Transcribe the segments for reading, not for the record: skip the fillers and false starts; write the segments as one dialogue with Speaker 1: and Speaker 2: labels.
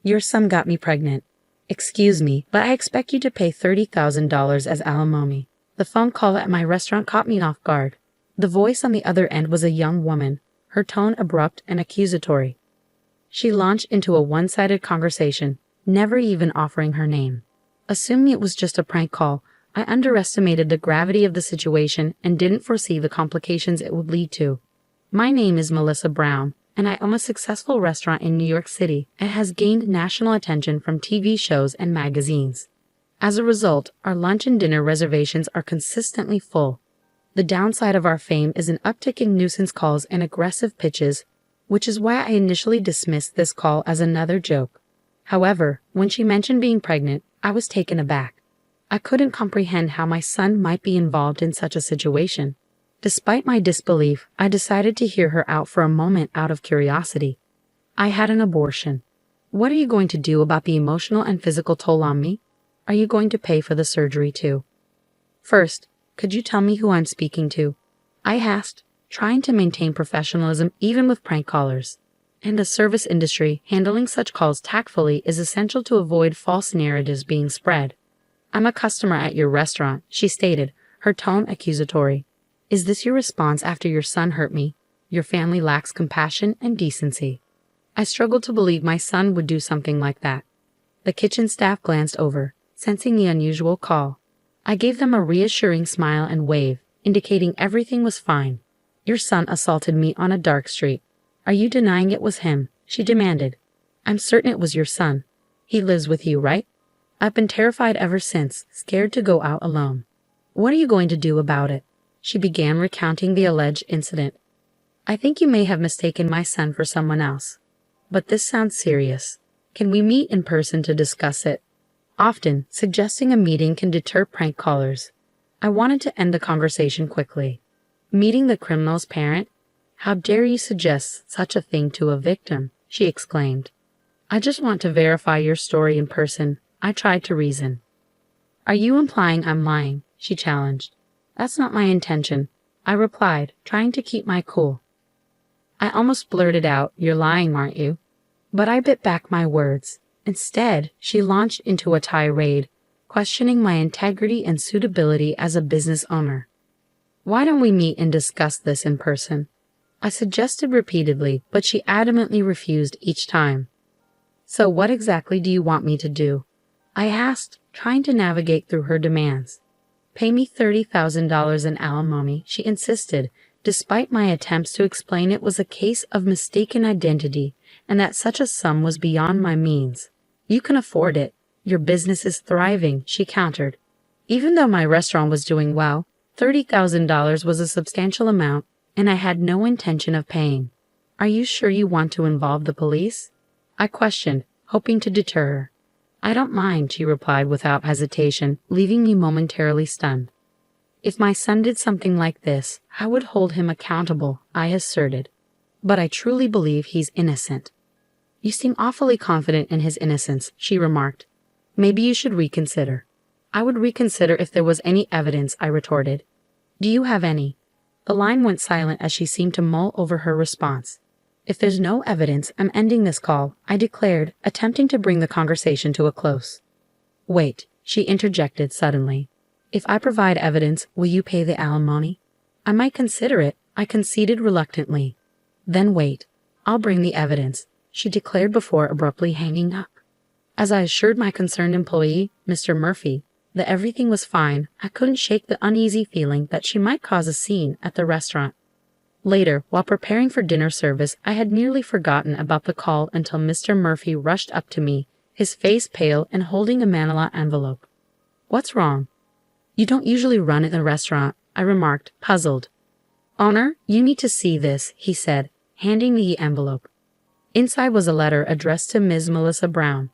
Speaker 1: Your son got me pregnant. Excuse me, but I expect you to pay $30,000 as alimony. The phone call at my restaurant caught me off guard. The voice on the other end was a young woman, her tone abrupt and accusatory. She launched into a one-sided conversation, never even offering her name. Assuming it was just a prank call, I underestimated the gravity of the situation and didn't foresee the complications it would lead to. My name is Melissa Brown, and I own a successful restaurant in New York City and has gained national attention from TV shows and magazines. As a result, our lunch and dinner reservations are consistently full. The downside of our fame is an uptick in nuisance calls and aggressive pitches, which is why I initially dismissed this call as another joke. However, when she mentioned being pregnant, I was taken aback. I couldn't comprehend how my son might be involved in such a situation. Despite my disbelief, I decided to hear her out for a moment out of curiosity. I had an abortion. What are you going to do about the emotional and physical toll on me? Are you going to pay for the surgery too? First, could you tell me who I'm speaking to? I asked, trying to maintain professionalism even with prank callers. In the service industry, handling such calls tactfully is essential to avoid false narratives being spread. I'm a customer at your restaurant, she stated, her tone accusatory. Is this your response after your son hurt me? Your family lacks compassion and decency. I struggled to believe my son would do something like that. The kitchen staff glanced over, sensing the unusual call. I gave them a reassuring smile and wave, indicating everything was fine. Your son assaulted me on a dark street. Are you denying it was him? She demanded. I'm certain it was your son. He lives with you, right? I've been terrified ever since, scared to go out alone. What are you going to do about it? She began recounting the alleged incident. I think you may have mistaken my son for someone else. But this sounds serious. Can we meet in person to discuss it? Often, suggesting a meeting can deter prank callers. I wanted to end the conversation quickly. Meeting the criminal's parent? How dare you suggest such a thing to a victim? She exclaimed. I just want to verify your story in person. I tried to reason. Are you implying I'm lying? She challenged. That's not my intention, I replied, trying to keep my cool. I almost blurted out, you're lying, aren't you? But I bit back my words. Instead, she launched into a tirade, questioning my integrity and suitability as a business owner. Why don't we meet and discuss this in person? I suggested repeatedly, but she adamantly refused each time. So what exactly do you want me to do? I asked, trying to navigate through her demands. Pay me $30,000 in alimony, she insisted, despite my attempts to explain it was a case of mistaken identity and that such a sum was beyond my means. You can afford it. Your business is thriving, she countered. Even though my restaurant was doing well, $30,000 was a substantial amount, and I had no intention of paying. Are you sure you want to involve the police? I questioned, hoping to deter her. I don't mind, she replied without hesitation, leaving me momentarily stunned. If my son did something like this, I would hold him accountable, I asserted. But I truly believe he's innocent. You seem awfully confident in his innocence, she remarked. Maybe you should reconsider. I would reconsider if there was any evidence, I retorted. Do you have any? The line went silent as she seemed to mull over her response. If there's no evidence, I'm ending this call, I declared, attempting to bring the conversation to a close. Wait, she interjected suddenly. If I provide evidence, will you pay the alimony? I might consider it, I conceded reluctantly. Then wait. I'll bring the evidence, she declared before abruptly hanging up. As I assured my concerned employee, Mr. Murphy, that everything was fine, I couldn't shake the uneasy feeling that she might cause a scene at the restaurant. Later, while preparing for dinner service, I had nearly forgotten about the call until Mr. Murphy rushed up to me, his face pale and holding a manila envelope. What's wrong? You don't usually run in the restaurant, I remarked, puzzled. Owner, you need to see this, he said, handing me the envelope. Inside was a letter addressed to Ms. Melissa Brown.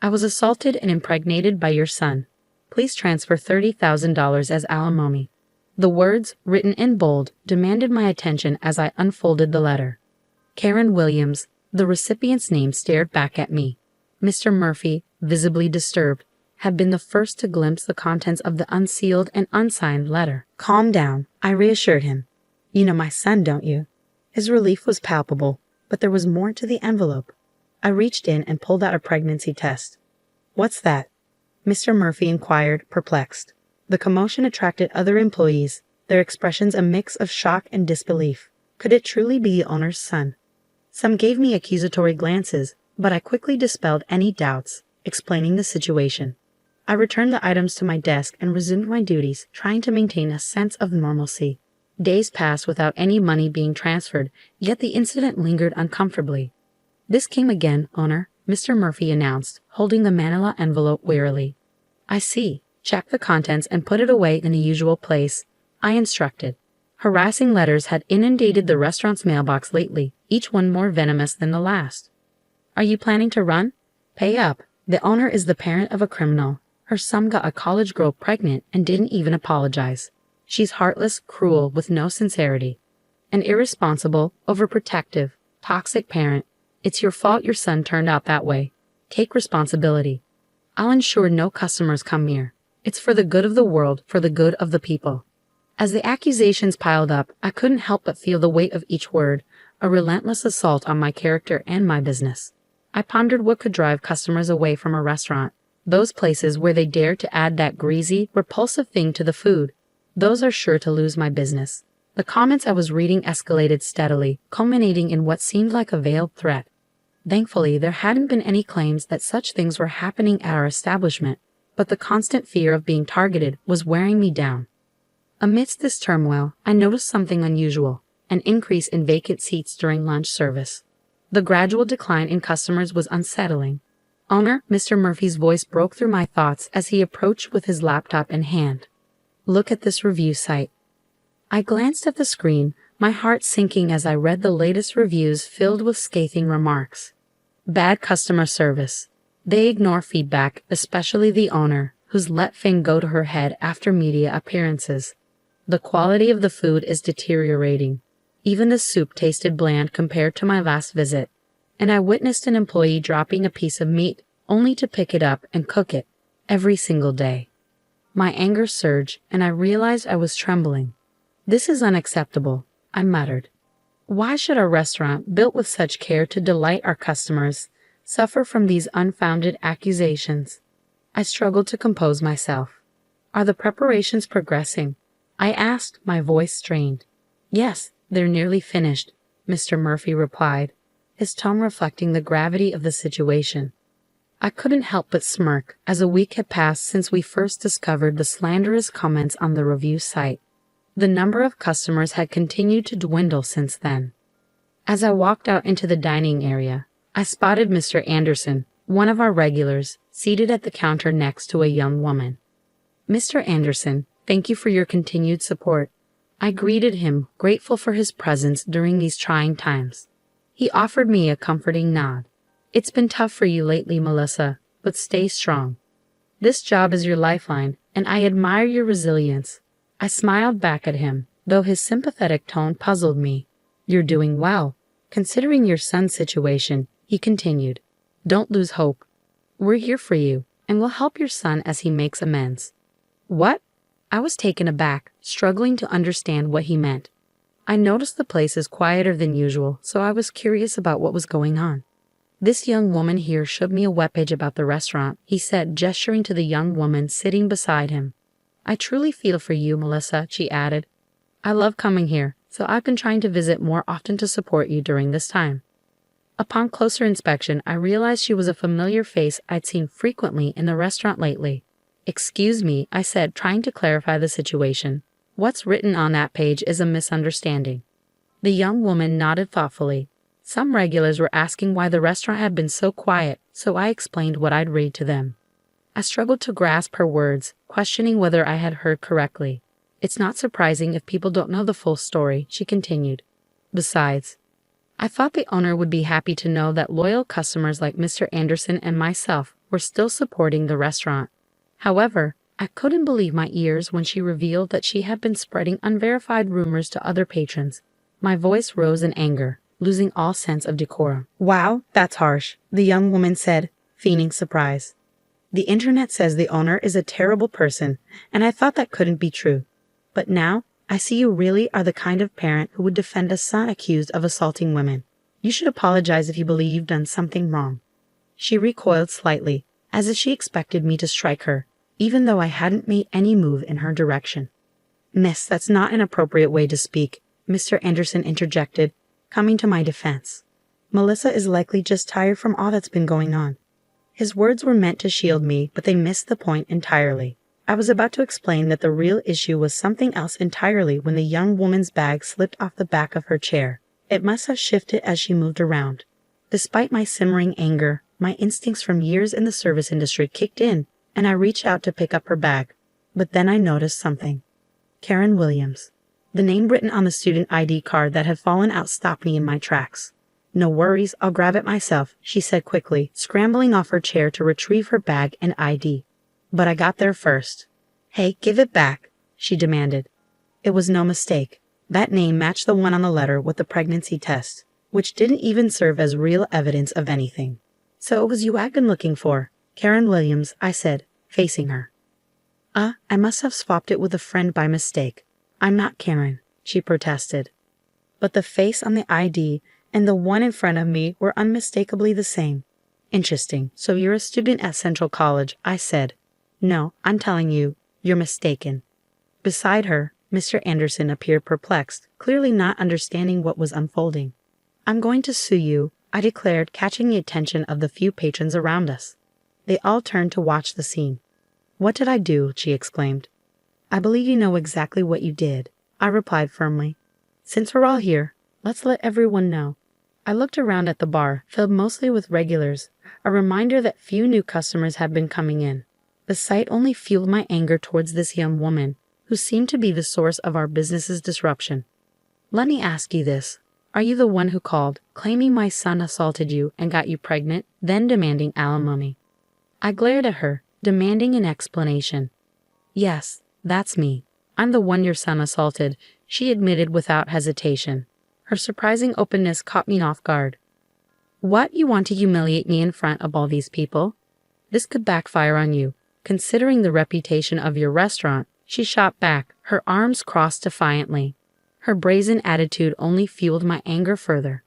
Speaker 1: I was assaulted and impregnated by your son. Please transfer $30,000 as alimony. The words, written in bold, demanded my attention as I unfolded the letter. Karen Williams, the recipient's name, stared back at me. Mr. Murphy, visibly disturbed, had been the first to glimpse the contents of the unsealed and unsigned letter. Calm down, I reassured him. You know my son, don't you? His relief was palpable, but there was more to the envelope. I reached in and pulled out a pregnancy test. "What's that?" Mr. Murphy inquired, perplexed. The commotion attracted other employees, their expressions a mix of shock and disbelief. Could it truly be the owner's son? Some gave me accusatory glances, but I quickly dispelled any doubts, explaining the situation. I returned the items to my desk and resumed my duties, trying to maintain a sense of normalcy. Days passed without any money being transferred, yet the incident lingered uncomfortably. "This came again, owner," Mr. Murphy announced, holding the manila envelope wearily. "I see. Check the contents and put it away in the usual place," I instructed. Harassing letters had inundated the restaurant's mailbox lately, each one more venomous than the last. "Are you planning to run? Pay up. The owner is the parent of a criminal. Her son got a college girl pregnant and didn't even apologize. She's heartless, cruel, with no sincerity. An irresponsible, overprotective, toxic parent. It's your fault your son turned out that way. Take responsibility. I'll ensure no customers come here. It's for the good of the world, for the good of the people." As the accusations piled up, I couldn't help but feel the weight of each word, a relentless assault on my character and my business. I pondered what could drive customers away from a restaurant. Those places where they dare to add that greasy, repulsive thing to the food. Those are sure to lose my business. The comments I was reading escalated steadily, culminating in what seemed like a veiled threat. Thankfully, there hadn't been any claims that such things were happening at our establishment, but the constant fear of being targeted was wearing me down. Amidst this turmoil, I noticed something unusual, an increase in vacant seats during lunch service. The gradual decline in customers was unsettling. "Owner," Mr. Murphy's voice broke through my thoughts as he approached with his laptop in hand. "Look at this review site." I glanced at the screen, my heart sinking as I read the latest reviews filled with scathing remarks. Bad customer service. They ignore feedback, especially the owner, who's let things go to her head after media appearances. The quality of the food is deteriorating. Even the soup tasted bland compared to my last visit, and I witnessed an employee dropping a piece of meat only to pick it up and cook it every single day. My anger surged, and I realized I was trembling. "This is unacceptable," I muttered. "Why should a restaurant, built with such care to delight our customers, suffer from these unfounded accusations?" I struggled to compose myself. "Are the preparations progressing?" I asked, my voice strained. "Yes, they're nearly finished," Mr. Murphy replied, his tone reflecting the gravity of the situation. I couldn't help but smirk, as a week had passed since we first discovered the slanderous comments on the review site. The number of customers had continued to dwindle since then. As I walked out into the dining area, I spotted Mr. Anderson, one of our regulars, seated at the counter next to a young woman. "Mr. Anderson, thank you for your continued support." I greeted him, grateful for his presence during these trying times. He offered me a comforting nod. "It's been tough for you lately, Melissa, but stay strong. This job is your lifeline, and I admire your resilience." I smiled back at him, though his sympathetic tone puzzled me. "You're doing well, considering your son's situation," he continued. "Don't lose hope. We're here for you, and we'll help your son as he makes amends." "What?" I was taken aback, struggling to understand what he meant. I noticed the place is quieter than usual, so I was curious about what was going on. "This young woman here showed me a webpage about the restaurant," he said, gesturing to the young woman sitting beside him. "I truly feel for you, Melissa," she added. "I love coming here, so I've been trying to visit more often to support you during this time." Upon closer inspection, I realized she was a familiar face I'd seen frequently in the restaurant lately. "Excuse me," I said, trying to clarify the situation. "What's written on that page is a misunderstanding." The young woman nodded thoughtfully. Some regulars were asking why the restaurant had been so quiet, so I explained what I'd read to them. I struggled to grasp her words, questioning whether I had heard correctly. "It's not surprising if people don't know the full story," she continued. "Besides, I thought the owner would be happy to know that loyal customers like Mr. Anderson and myself were still supporting the restaurant." However, I couldn't believe my ears when she revealed that she had been spreading unverified rumors to other patrons. My voice rose in anger, losing all sense of decorum. "Wow, that's harsh," the young woman said, feigning surprise. "The internet says the owner is a terrible person, and I thought that couldn't be true. But now, I see you really are the kind of parent who would defend a son accused of assaulting women. You should apologize if you believe you've done something wrong. She recoiled slightly, as if she expected me to strike her, even though I hadn't made any move in her direction. Miss, that's not an appropriate way to speak, Mr. Anderson interjected, coming to my defense. Melissa is likely just tired from all that's been going on. His words were meant to shield me, but they missed the point entirely. I was about to explain that the real issue was something else entirely when the young woman's bag slipped off the back of her chair. It must have shifted as she moved around. Despite my simmering anger, my instincts from years in the service industry kicked in, and I reached out to pick up her bag. But then I noticed something. Karen Williams. The name written on the student ID card that had fallen out stopped me in my tracks. No worries, I'll grab it myself, she said quickly, scrambling off her chair to retrieve her bag and ID. But I got there first. Hey, give it back, she demanded. It was no mistake. That name matched the one on the letter with the pregnancy test, which didn't even serve as real evidence of anything. So it was you I'd been looking for, Karen Williams, I said, facing her. I must have swapped it with a friend by mistake. I'm not Karen, she protested. But the face on the ID and the one in front of me were unmistakably the same. Interesting, so you're a student at Central College, I said. No, I'm telling you, you're mistaken. Beside her, Mr. Anderson appeared perplexed, clearly not understanding what was unfolding. I'm going to sue you, I declared, catching the attention of the few patrons around us. They all turned to watch the scene. What did I do? She exclaimed. I believe you know exactly what you did, I replied firmly. Since we're all here, let's let everyone know. I looked around at the bar, filled mostly with regulars, a reminder that few new customers had been coming in. The sight only fueled my anger towards this young woman, who seemed to be the source of our business's disruption. Let me ask you this. Are you the one who called, claiming my son assaulted you and got you pregnant, then demanding alimony? I glared at her, demanding an explanation. Yes, that's me. I'm the one your son assaulted, she admitted without hesitation. Her surprising openness caught me off guard. What, you want to humiliate me in front of all these people? This could backfire on you. Considering the reputation of your restaurant, she shot back, her arms crossed defiantly. Her brazen attitude only fueled my anger further.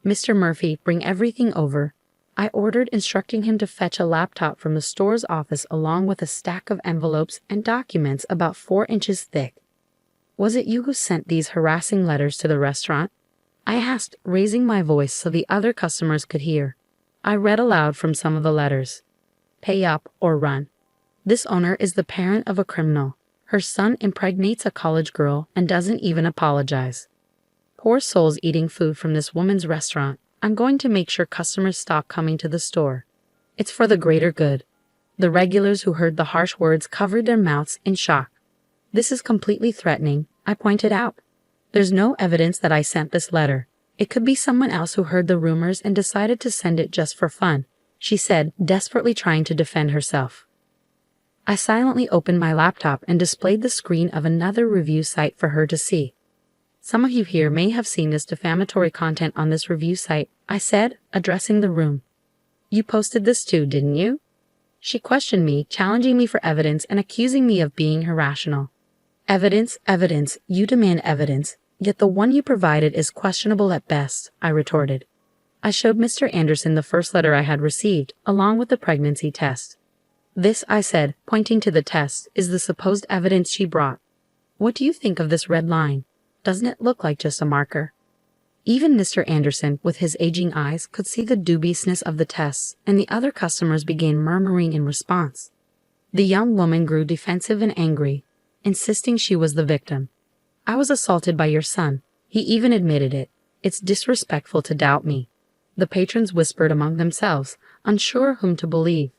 Speaker 1: Mr. Murphy, bring everything over, I ordered, instructing him to fetch a laptop from the store's office along with a stack of envelopes and documents about 4 inches thick. Was it you who sent these harassing letters to the restaurant? I asked, raising my voice so the other customers could hear. I read aloud from some of the letters. Pay up or run. This owner is the parent of a criminal. Her son impregnates a college girl and doesn't even apologize. Poor souls eating food from this woman's restaurant. I'm going to make sure customers stop coming to the store. It's for the greater good. The regulars who heard the harsh words covered their mouths in shock. This is completely threatening, I pointed out. There's no evidence that I sent this letter. It could be someone else who heard the rumors and decided to send it just for fun, she said, desperately trying to defend herself. I silently opened my laptop and displayed the screen of another review site for her to see. Some of you here may have seen this defamatory content on this review site, I said, addressing the room. You posted this too, didn't you? She questioned me, challenging me for evidence and accusing me of being irrational. Evidence, evidence, you demand evidence, yet the one you provided is questionable at best, I retorted. I showed Mr. Anderson the first letter I had received, along with the pregnancy test. This, I said, pointing to the test, is the supposed evidence she brought. What do you think of this red line? Doesn't it look like just a marker? Even Mr. Anderson, with his aging eyes, could see the dubiousness of the tests, and the other customers began murmuring in response. The young woman grew defensive and angry, insisting she was the victim. I was assaulted by your son. He even admitted it. It's disrespectful to doubt me. The patrons whispered among themselves, unsure whom to believe.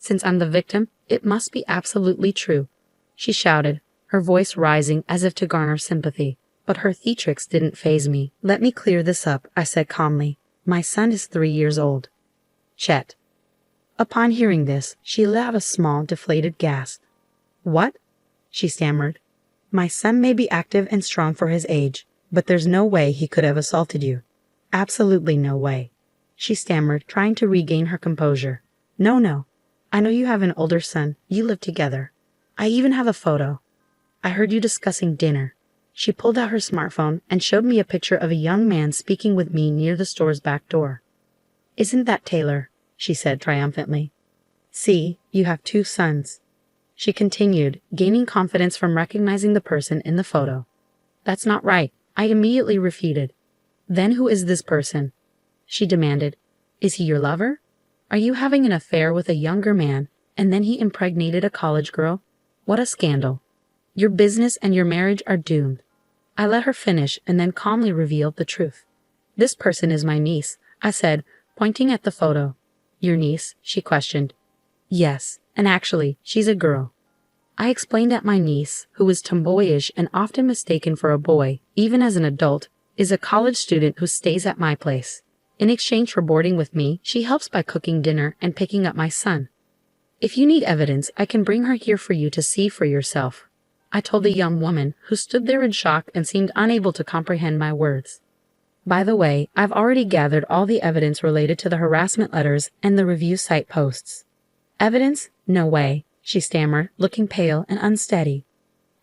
Speaker 1: Since I'm the victim, it must be absolutely true, she shouted, her voice rising as if to garner sympathy. But her theatrics didn't faze me. Let me clear this up, I said calmly. My son is 3 years old. Chet. Upon hearing this, she let out a small, deflated gasp. What? She stammered. My son may be active and strong for his age, but there's no way he could have assaulted you. Absolutely no way. She stammered, trying to regain her composure. No. I know you have an older son. You live together. I even have a photo. I heard you discussing dinner. She pulled out her smartphone and showed me a picture of a young man speaking with me near the store's back door. "Isn't that Taylor?" she said triumphantly. "See, you have 2 sons." She continued, gaining confidence from recognizing the person in the photo. "That's not right," I immediately refuted. "Then who is this person?" she demanded. "Is he your lover? Are you having an affair with a younger man, and then he impregnated a college girl? What a scandal. Your business and your marriage are doomed." I let her finish and then calmly revealed the truth. "This person is my niece," I said, pointing at the photo. "Your niece?" she questioned. "Yes, and actually, she's a girl." I explained that my niece, who is tomboyish and often mistaken for a boy, even as an adult, is a college student who stays at my place. In exchange for boarding with me, she helps by cooking dinner and picking up my son. "If you need evidence, I can bring her here for you to see for yourself," I told the young woman, who stood there in shock and seemed unable to comprehend my words. "By the way, I've already gathered all the evidence related to the harassment letters and the review site posts." "Evidence? No way," she stammered, looking pale and unsteady.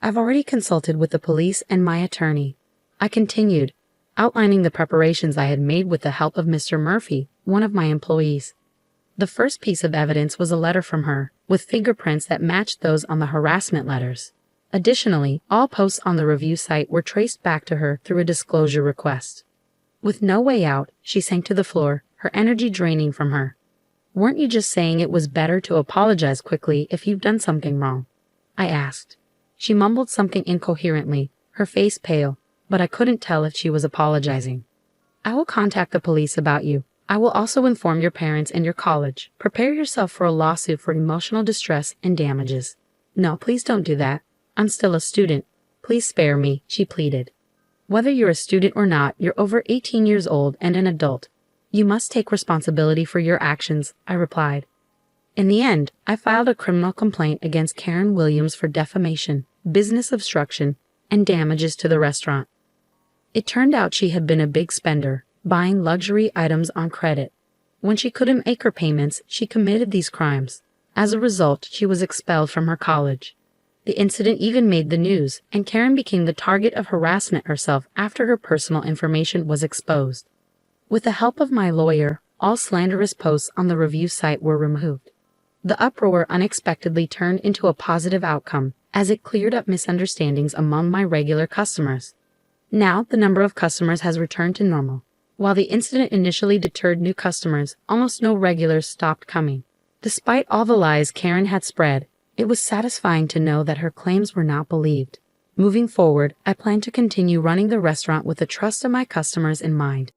Speaker 1: "I've already consulted with the police and my attorney," I continued, outlining the preparations I had made with the help of Mr. Murphy, one of my employees. The first piece of evidence was a letter from her, with fingerprints that matched those on the harassment letters. Additionally, all posts on the review site were traced back to her through a disclosure request. With no way out, she sank to the floor, her energy draining from her. "Weren't you just saying it was better to apologize quickly if you've done something wrong?" I asked. She mumbled something incoherently, her face pale, but I couldn't tell if she was apologizing. "I will contact the police about you. I will also inform your parents and your college. Prepare yourself for a lawsuit for emotional distress and damages." "No, please don't do that. I'm still a student. Please spare me," she pleaded. "Whether you're a student or not, you're over 18 years old and an adult. You must take responsibility for your actions," I replied. In the end, I filed a criminal complaint against Karen Williams for defamation, business obstruction, and damages to the restaurant. It turned out she had been a big spender, buying luxury items on credit. When she couldn't make her payments, she committed these crimes. As a result, she was expelled from her college. The incident even made the news, and Karen became the target of harassment herself after her personal information was exposed. With the help of my lawyer, all slanderous posts on the review site were removed. The uproar unexpectedly turned into a positive outcome, as it cleared up misunderstandings among my regular customers. Now, the number of customers has returned to normal. While the incident initially deterred new customers, almost no regulars stopped coming. Despite all the lies Karen had spread, it was satisfying to know that her claims were not believed. Moving forward, I plan to continue running the restaurant with the trust of my customers in mind.